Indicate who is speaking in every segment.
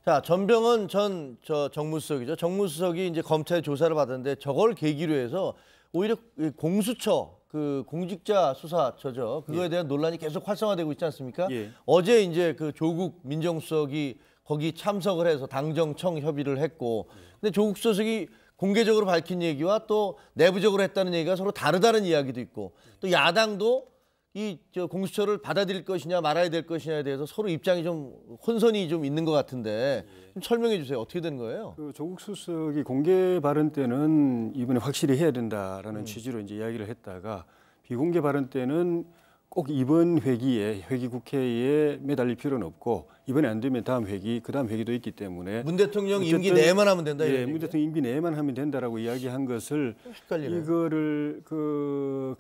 Speaker 1: 자, 전병헌 전 정무수석이죠. 정무수석이 이제 검찰 조사를 받았는데 저걸 계기로 해서 오히려 공수처, 그 공직자 수사처죠. 그거에 대한 논란이 계속 활성화되고 있지 않습니까?
Speaker 2: 예.
Speaker 1: 어제 이제 그 조국 민정수석이 거기 참석을 해서 당정청 협의를 했고, 근데 조국 수석이 공개적으로 밝힌 얘기와 또 내부적으로 했다는 얘기가 서로 다르다는 이야기도 있고, 또 야당도 이 공수처를 받아들일 것이냐 말아야 될 것이냐에 대해서 서로 입장이 좀 혼선이 좀 있는 것 같은데 좀 설명해 주세요. 어떻게 된 거예요?
Speaker 2: 그 조국 수석이 공개 발언 때는 이번에 확실히 해야 된다라는 취지로 이제 이야기를 했다가 비공개 발언 때는 꼭 이번 회기 국회에 매달릴 필요는 없고 이번에 안 되면 다음 회기, 그 다음 회기도 있기 때문에
Speaker 1: 문 대통령 임기 내만 하면 된다.
Speaker 2: 예, 문 대통령 임기 내만 하면 된다라고 이야기한 것을
Speaker 1: 헷갈리네.
Speaker 2: 이거를 그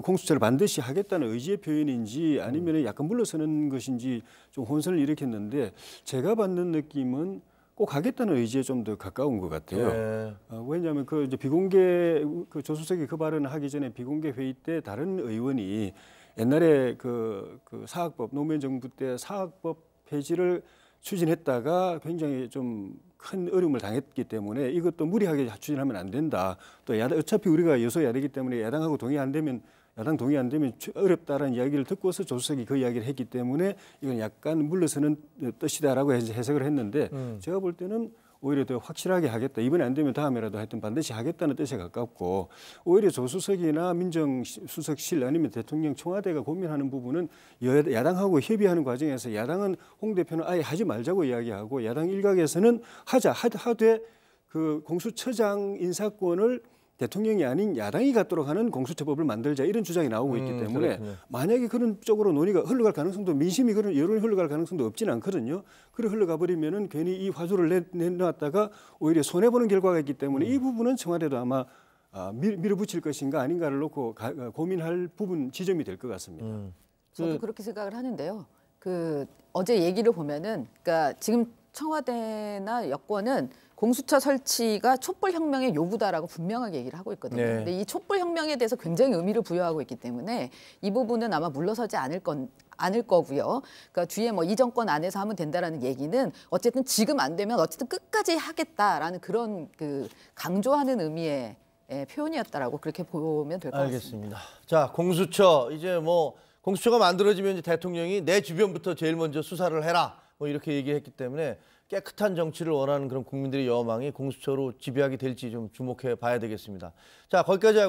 Speaker 2: 공수처를 반드시 하겠다는 의지의 표현인지 아니면 약간 물러서는 것인지 좀 혼선을 일으켰는데 제가 받는 느낌은 꼭 하겠다는 의지에 좀 더 가까운 것 같아요.
Speaker 1: 네.
Speaker 2: 왜냐하면 그 이제 비공개 그 조 수석이 그 발언을 하기 전에 비공개 회의 때 다른 의원이 옛날에 그 사학법 노무현 정부 때 사학법 폐지를 추진했다가 굉장히 좀 큰 어려움을 당했기 때문에 이것도 무리하게 추진하면 안 된다. 또 어차피 우리가 여소야대이기 때문에 야당 동의 안 되면 어렵다라는 이야기를 듣고서 조 수석이 그 이야기를 했기 때문에 이건 약간 물러서는 뜻이다라고 해석을 했는데 제가 볼 때는 오히려 더 확실하게 하겠다. 이번에 안 되면 다음에라도 하여튼 반드시 하겠다는 뜻에 가깝고 오히려 조 수석이나 민정수석실 아니면 대통령 청와대가 고민하는 부분은 야당하고 협의하는 과정에서 야당은 홍 대표는 아예 하지 말자고 이야기하고 야당 일각에서는 하되 그 공수처장 인사권을 대통령이 아닌 야당이 갖도록 하는 공수처법을 만들자 이런 주장이 나오고 있기 때문에
Speaker 1: 그렇군요.
Speaker 2: 만약에 그런 쪽으로 논의가 흘러갈 가능성도 민심이 그런 여론이 흘러갈 가능성도 없지는 않거든요. 그래 흘러가 버리면은 괜히 이 화두를 내놨다가 오히려 손해 보는 결과가 있기 때문에 이 부분은 청와대도 아마 밀어붙일 것인가 아닌가를 놓고 고민할 부분 지점이 될 것 같습니다.
Speaker 3: 저도 그렇게 생각을 하는데요. 그 어제 얘기를 보면은, 그러니까 지금 청와대나 여권은 공수처 설치가 촛불혁명의 요구다라고 분명하게 얘기를 하고 있거든요.
Speaker 1: 네.
Speaker 3: 근데 이 촛불혁명에 대해서 굉장히 의미를 부여하고 있기 때문에 이 부분은 아마 물러서지 않을 거고요. 그러니까 뒤에 뭐 이 정권 안에서 하면 된다라는 얘기는 어쨌든 지금 안 되면 어쨌든 끝까지 하겠다라는 그런 그 강조하는 의미의 표현이었다라고 그렇게 보면 될 것 같습니다.
Speaker 1: 알겠습니다. 자, 공수처 이제 뭐 공수처가 만들어지면 이제 대통령이 내 주변부터 제일 먼저 수사를 해라. 뭐 이렇게 얘기했기 때문에 깨끗한 정치를 원하는 그런 국민들의 여망이 공수처로 지배하게 될지 좀 주목해 봐야 되겠습니다. 자, 거기까지 하고.